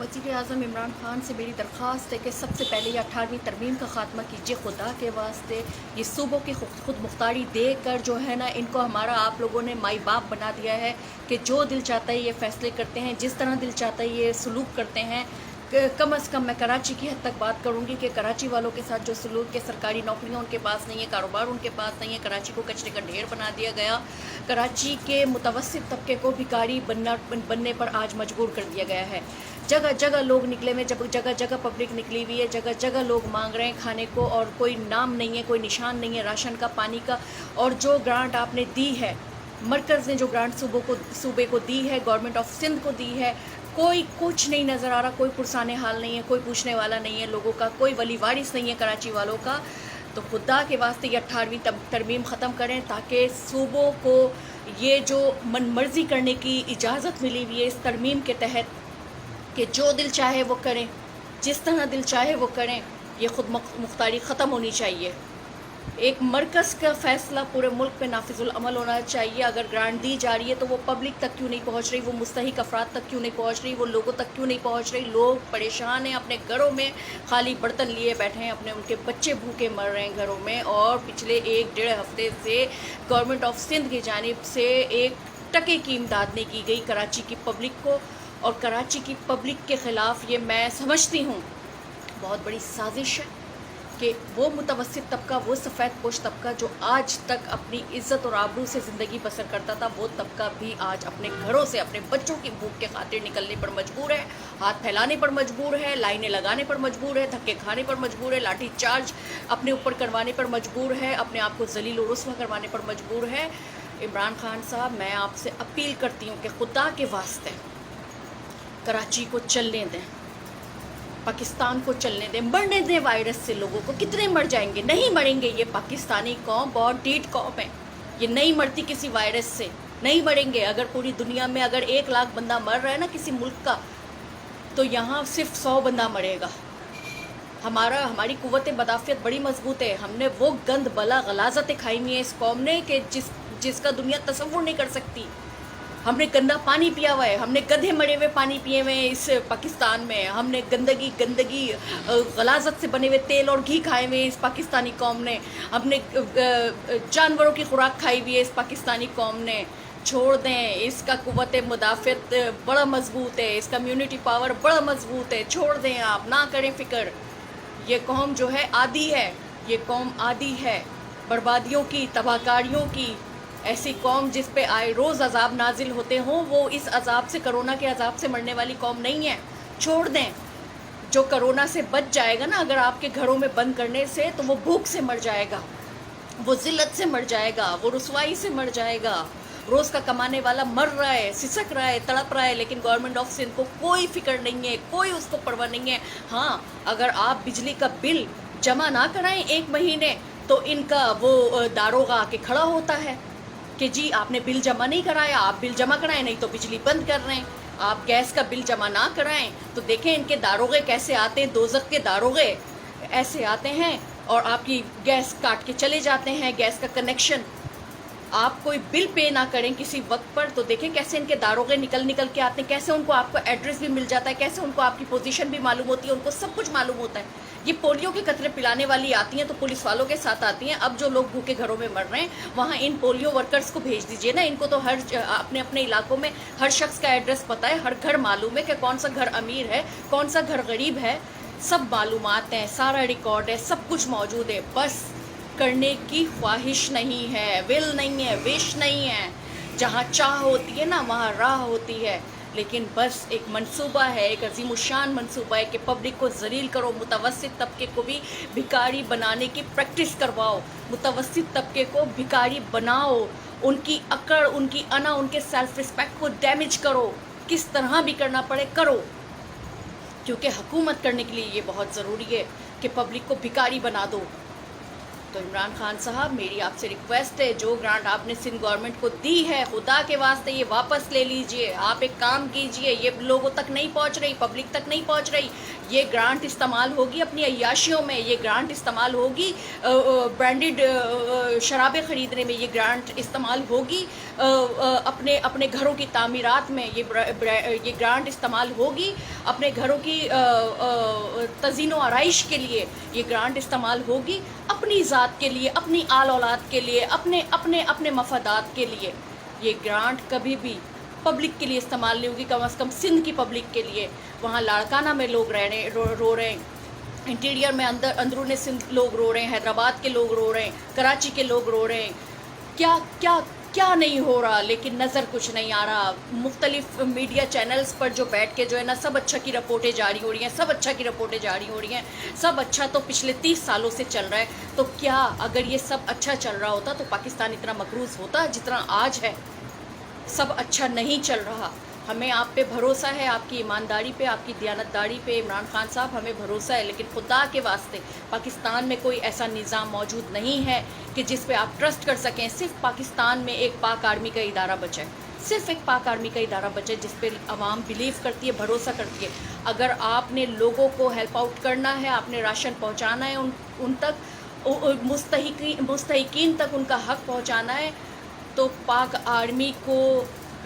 वज़ीर-ए-आज़म इमरान खान से मेरी दरख्वास्त है कि सबसे पहले ये 18वीं तरमीम का ख़ात्मा कीजिए खुदा के वास्ते। ये सूबों की खुद मुख्तारी दे कर जो है ना, इनको हमारा आप लोगों ने माई बाप बना दिया है कि जो दिल चाहता है ये फ़ैसले करते हैं, जिस तरह दिल चाहता है ये सलूक करते हैं। कम अज़ कम मैं कराची की हद तक बात करूँगी कि कराची वालों के साथ जो सलूक के सरकारी नौकरियाँ उनके पास नहीं है, कारोबार उनके पास नहीं है, कराची को कचरे का ढेर बना दिया गया। कराची के मुतवस्सित तबके को भिखारी बनने पर आज मजबूर कर दिया गया है। जगह जगह लोग निकले हुए, जगह जगह पब्लिक निकली हुई है, जगह जगह लोग मांग रहे हैं खाने को और कोई नाम नहीं है, कोई निशान नहीं है राशन का, पानी का। और जो ग्रांट आपने दी है, मरकज़ ने जो ग्रांट सूबे को दी है, गवर्नमेंट ऑफ सिंध को दी है, कोई कुछ नहीं नज़र आ रहा, कोई पुरसाने हाल नहीं है, कोई पूछने वाला नहीं है लोगों का, कोई वली वारिस नहीं है कराची वालों का। तो खुदा के वास्ते ये 18वीं तरमीम ख़त्म करें ताकि सूबों को ये जो मनमर्जी करने की इजाज़त मिली हुई है इस तरमीम के तहत कि जो दिल चाहे वो करें, जिस तरह दिल चाहे वो करें, ये खुद मुख्तारी ख़त्म होनी चाहिए। एक मरकज़ का फ़ैसला पूरे मुल्क पे नाफिजुल अमल होना चाहिए। अगर ग्रांट दी जा रही है तो वो पब्लिक तक क्यों नहीं पहुंच रही, वो मुस्तहिक अफराद तक क्यों नहीं पहुंच रही, वो लोगों तक क्यों नहीं पहुंच रही। लोग परेशान हैं, अपने घरों में खाली बर्तन लिए बैठे हैं, उनके बच्चे भूखे मर रहे हैं घरों में। और पिछले 1-1.5 हफ्ते से गवर्नमेंट ऑफ सिंध की जानिब से 1 टके की इमदाद नहीं की गई कराची की पब्लिक को। और कराची की पब्लिक के ख़िलाफ़ ये मैं समझती हूँ बहुत बड़ी साजिश है कि वो मुतवस्सित तबका, वो सफ़ेद पोश तबका जो आज तक अपनी इज़्ज़त और आबरू से ज़िंदगी बसर करता था, वो तबका भी आज अपने घरों से अपने बच्चों की भूख के खातिर निकलने पर मजबूर है, हाथ फैलाने पर मजबूर है, लाइनें लगाने पर मजबूर है, धक्के खाने पर मजबूर है, लाठी चार्ज अपने ऊपर करवाने पर मजबूर है, अपने आप को ज़लील और रुस्वा करवाने पर मजबूर है। इमरान खान साहब, मैं आपसे अपील करती हूँ कि खुदा के वास्ते कराची को चलने दें, पाकिस्तान को चलने दें, मरने दें वायरस से। लोगों को कितने मर जाएंगे, नहीं मरेंगे। ये पाकिस्तानी कौम बहुत ढीठ कौम है, ये नहीं मरती किसी वायरस से, नहीं मरेंगे। अगर पूरी दुनिया में अगर 1 लाख बंदा मर रहा है ना किसी मुल्क का, तो यहाँ सिर्फ 100 बंदा मरेगा। हमारी कुव्वत बदाफ़ियत बड़ी मजबूत है। हमने वो गंद बला गलाजतें खाई हुई हैं इस कौम ने कि जिसका दुनिया तसव्वुर नहीं कर सकती। हमने गंदा पानी पिया हुआ है, हमने गधे मरे हुए पानी पिए हुए हैं इस पाकिस्तान में, हमने गंदगी गलाजत से बने हुए तेल और घी खाए हुए हैं इस पाकिस्तानी कौम ने, हमने जानवरों की खुराक खाई हुई है इस पाकिस्तानी कौम ने। छोड़ दें, इसका कुव्वत मुदाफ़ियत बड़ा मजबूत है, इसका इम्यूनिटी पावर बड़ा मजबूत है। छोड़ दें, आप ना करें फ़िक्र। ये कौम जो है आदी है, ये कौम आदी है बर्बादियों की, तबाहकारियों की। ऐसी कौम जिस पे आए रोज़ अजाब नाजिल होते हों, वो इस अजाब से, कोरोना के अजाब से मरने वाली कौम नहीं है। छोड़ दें। जो कोरोना से बच जाएगा ना अगर आपके घरों में बंद करने से, तो वो भूख से मर जाएगा, वो ज़िल्लत से मर जाएगा, वो रुसवाई से मर जाएगा। रोज़ का कमाने वाला मर रहा है, सिसक रहा है, तड़प रहा है, लेकिन गवर्नमेंट ऑफ सिंध को कोई फ़िक्र नहीं है, कोई उसको परवाह नहीं है। हाँ, अगर आप बिजली का बिल जमा ना कराएं 1 महीने, तो इनका वो दारोगा आके खड़ा होता है कि जी आपने बिल जमा नहीं कराया, आप बिल जमा कराएं नहीं तो बिजली बंद कर रहे हैं। आप गैस का बिल जमा ना कराएं तो देखें इनके दारोगे कैसे आते हैं, दोज़ख के दारोगे ऐसे आते हैं और आपकी गैस काट के चले जाते हैं। गैस का कनेक्शन, आप कोई बिल पे ना करें किसी वक्त पर तो देखें कैसे इनके दारोगे निकल के आते हैं, कैसे उनको आपको एड्रेस भी मिल जाता है, कैसे उनको आपकी पोजीशन भी मालूम होती है, उनको सब कुछ मालूम होता है। ये पोलियो के कतरे पिलाने वाली आती हैं तो पुलिस वालों के साथ आती हैं। अब जो लोग भूखे घरों में मर रहे हैं वहाँ इन पोलियो वर्कर्स को भेज दीजिए ना। इनको तो अपने अपने इलाकों में हर शख्स का एड्रेस पता है, हर घर मालूम है कि कौन सा घर अमीर है, कौन सा घर गरीब है, सब मालूमात हैं, सारा रिकॉर्ड है, सब कुछ मौजूद है। बस करने की ख्वाहिश नहीं है, विल नहीं है, विश नहीं है। जहाँ चाह होती है ना वहाँ राह होती है, लेकिन बस एक मंसूबा है, एक अजीमुशान मंसूबा है कि पब्लिक को ज़लील करो, मुतवस्सित तबके को भी भिखारी बनाने की प्रैक्टिस करवाओ, मुतवस्सित तबके को भिखारी बनाओ, उनकी अकड़, उनकी अना, उनके सेल्फ रिस्पेक्ट को डैमेज करो, किस तरह भी करना पड़े करो, क्योंकि हुकूमत करने के लिए ये बहुत ज़रूरी है कि पब्लिक को भिखारी बना दो। तो इमरान खान साहब, मेरी आपसे रिक्वेस्ट है, जो ग्रांट आपने सिंध गवर्नमेंट को दी है, खुदा के वास्ते ये वापस ले लीजिए। आप एक काम कीजिए, ये लोगों तक नहीं पहुंच रही, पब्लिक तक नहीं पहुंच रही। ये ग्रांट इस्तेमाल होगी अपनी अय्याशियों में, ये ग्रांट इस्तेमाल होगी ब्रांडेड शराबें ख़रीदने में, ये ग्रांट इस्तेमाल होगी अपने अपने घरों की तामीरात में, ये ग्रांट इस्तेमाल होगी اپنے گھروں کی تزئین و آرائش کے لیے یہ گرانٹ استعمال ہوگی، اپنی ذات کے لیے، اپنی آل اولاد کے لیے، اپنے مفادات کے لیے یہ گرانٹ کبھی بھی پبلک کے لیے استعمال نہیں ہوگی، کم از کم سندھ کی پبلک کے لیے۔ وہاں لاڑکانہ میں لوگ رو رہے ہیں، انٹیریئر میں اندرون سندھ لوگ رو رہے ہیں، حیدرآباد کے لوگ رو رہے ہیں، کراچی کے لوگ رو رہے ہیں، کیا نہیں ہو رہا، لیکن نظر کچھ نہیں آ رہا۔ مختلف میڈیا چینلز پر جو بیٹھ کے جو ہے نا سب اچھا کی رپورٹیں جاری ہو رہی ہیں، سب اچھا کی رپورٹیں جاری ہو رہی ہیں، سب اچھا تو پچھلے 30 سالوں سے چل رہا ہے۔ تو کیا اگر یہ سب اچھا چل رہا ہوتا تو پاکستان اتنا مقروض ہوتا جتنا آج ہے؟ سب اچھا نہیں چل رہا۔ ہمیں آپ پہ بھروسہ ہے، آپ کی ایمانداری پہ، آپ کی دیانتداری پہ، عمران خان صاحب ہمیں بھروسہ ہے، لیکن خدا کے واسطے پاکستان میں کوئی ایسا نظام موجود نہیں ہے کہ جس پہ آپ ٹرسٹ کر سکیں۔ صرف پاکستان میں ایک پاک آرمی کا ادارہ بچا ہے، صرف ایک پاک آرمی کا ادارہ بچا ہے جس پہ عوام بلیو کرتی ہے، بھروسہ کرتی ہے۔ اگر آپ نے لوگوں کو ہیلپ آؤٹ کرنا ہے، آپ نے راشن پہنچانا ہے ان تک، مستحقین تک ان کا حق پہنچانا ہے، تو پاک آرمی کو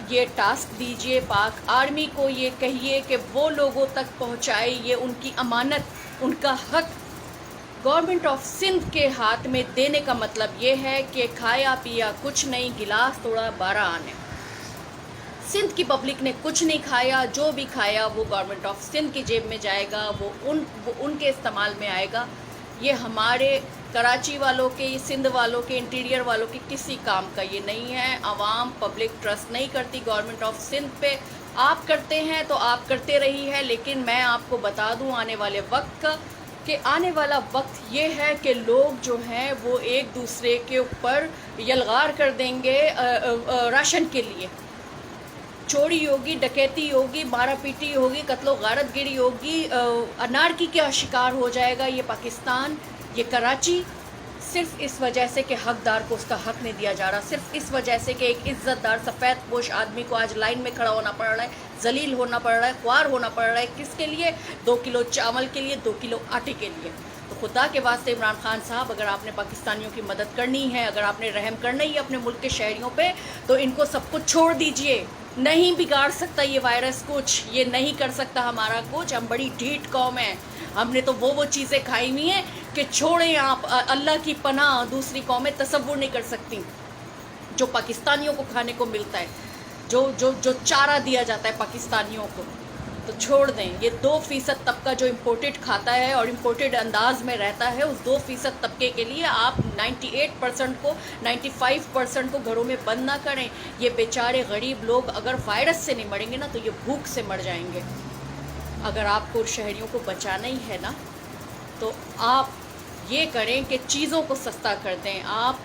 یہ ٹاسک دیجئے، پاک آرمی کو یہ کہیے کہ وہ لوگوں تک پہنچائے، یہ ان کی امانت، ان کا حق گورنمنٹ آف سندھ کے ہاتھ میں دینے کا مطلب یہ ہے کہ کھایا پیا کچھ نہیں، گلاس توڑا 12 آنے۔ سندھ کی پبلک نے کچھ نہیں کھایا، جو بھی کھایا وہ گورنمنٹ آف سندھ کی جیب میں جائے گا، وہ ان کے استعمال میں آئے گا۔ یہ ہمارے کراچی والوں کے، سندھ والوں کے، انٹیریئر والوں کے کسی کام کا یہ نہیں ہے۔ عوام پبلک ٹرسٹ نہیں کرتی گورنمنٹ آف سندھ پہ۔ آپ کرتے ہیں تو آپ کرتے رہی ہے، لیکن میں آپ کو بتا دوں آنے والے وقت کا کہ آنے والا وقت یہ ہے کہ لوگ جو ہیں وہ ایک دوسرے کے اوپر یلغار کر دیں گے راشن کے لیے۔ چوری ہوگی، ڈکیتی ہوگی، مارا پیٹی ہوگی، قتل و غارت گری ہوگی، انارکی کا شکار ہو جائے گا یہ پاکستان، یہ کراچی، صرف اس وجہ سے کہ حقدار کو اس کا حق نہیں دیا جا رہا، صرف اس وجہ سے کہ ایک عزت دار سفید پوش آدمی کو آج لائن میں کھڑا ہونا پڑ رہا ہے، ذلیل ہونا پڑ رہا ہے، خوار ہونا پڑ رہا ہے، کس کے لیے؟ 2 کلو چاول کے لیے، 2 کلو آٹے کے لیے۔ تو خدا کے واسطے عمران خان صاحب، اگر آپ نے پاکستانیوں کی مدد کرنی ہے، اگر آپ نے رحم کرنا ہی ہے اپنے ملک کے شہریوں پہ، تو ان کو سب کچھ چھوڑ دیجئے۔ نہیں بگاڑ سکتا یہ وائرس کچھ، یہ نہیں کر سکتا ہمارا کچھ۔ ہم بڑی ڈھیٹ قوم ہیں، ہم نے تو وہ چیزیں کھائی ہوئی ہیں کہ چھوڑیں آپ، اللہ کی پناہ دوسری قومیں تصور نہیں کر سکتی جو پاکستانیوں کو کھانے کو ملتا ہے، جو چارہ دیا جاتا ہے پاکستانیوں کو، تو چھوڑ دیں۔ یہ 2% طبقہ جو امپورٹڈ کھاتا ہے اور امپورٹڈ انداز میں رہتا ہے، اس 2% طبقے کے لیے آپ 98% کو، 95% کو گھروں میں بند نہ کریں۔ یہ بیچارے غریب لوگ اگر وائرس سے نہیں مریں گے نا تو یہ بھوک سے مر جائیں گے۔ اگر آپ کو شہریوں کو بچانا ہی ہے نا تو آپ یہ کریں کہ چیزوں کو سستا کر دیں، آپ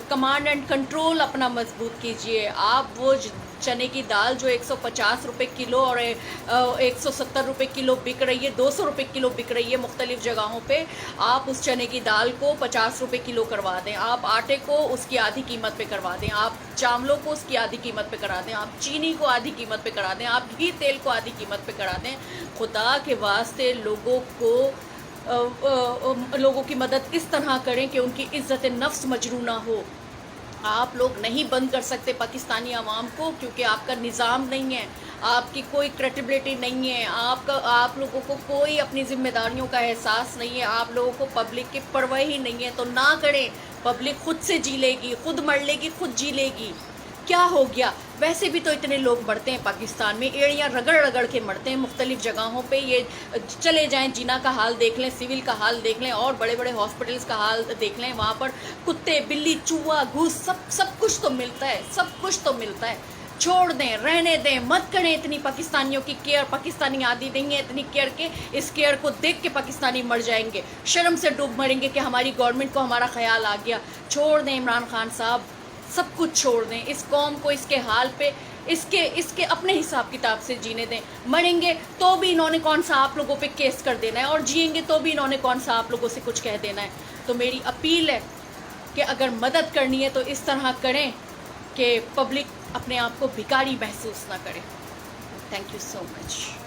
کمانڈ اینڈ کنٹرول اپنا مضبوط کیجئے۔ آپ وہ چنے کی دال جو 150 روپے کلو اور 170 روپے کلو بک رہی ہے، 200 روپے کلو بک رہی ہے مختلف جگہوں پہ، آپ اس چنے کی دال کو 50 روپے کلو کروا دیں، آپ آٹے کو اس کی آدھی قیمت پہ کروا دیں، آپ چاولوں کو اس کی آدھی قیمت پہ کرا دیں، آپ چینی کو آدھی قیمت پہ کرا دیں، آپ گھی تیل کو آدھی قیمت پہ کرا دیں۔ خدا کے واسطے لوگوں کی مدد اس طرح کریں کہ ان کی عزت نفس مجروح نہ ہو۔ آپ لوگ نہیں بند کر سکتے پاکستانی عوام کو، کیونکہ آپ کا نظام نہیں ہے، آپ کی کوئی کریڈیبلٹی نہیں ہے، آپ لوگوں کو کوئی اپنی ذمہ داریوں کا احساس نہیں ہے، آپ لوگوں کو پبلک کی پرواہ ہی نہیں ہے، تو نہ کریں۔ پبلک خود سے جی لے گی، خود مر لے گی، خود جی لے گی۔ کیا ہو گیا؟ ویسے بھی تو اتنے لوگ مرتے ہیں پاکستان میں، ایڑیاں رگڑ رگڑ کے مرتے ہیں مختلف جگہوں پہ۔ یہ چلے جائیں جینا کا حال دیکھ لیں، سول کا حال دیکھ لیں، اور بڑے بڑے ہاسپٹلس کا حال دیکھ لیں، وہاں پر کتے بلی چوہا گھوس سب کچھ تو ملتا ہے، سب کچھ تو ملتا ہے۔ چھوڑ دیں، رہنے دیں، مت کریں اتنی پاکستانیوں کی کیئر۔ پاکستانی عادی نہیں ہے اتنی کیئر کے، اس کیئر کو دیکھ کے پاکستانی مر جائیں گے، شرم سے ڈوب مریں گے کہ ہماری گورنمنٹ کو ہمارا خیال آ گیا۔ چھوڑ دیں عمران خان صاحب، سب کچھ چھوڑ دیں، اس قوم کو اس کے حال پہ، اس کے اپنے حساب کتاب سے جینے دیں۔ مریں گے تو بھی انہوں نے کون سا آپ لوگوں پہ کیس کر دینا ہے، اور جئیں گے تو بھی انہوں نے کون سا آپ لوگوں سے کچھ کہہ دینا ہے۔ تو میری اپیل ہے کہ اگر مدد کرنی ہے تو اس طرح کریں کہ پبلک اپنے آپ کو بھکاری محسوس نہ کرے۔ Thank you so much.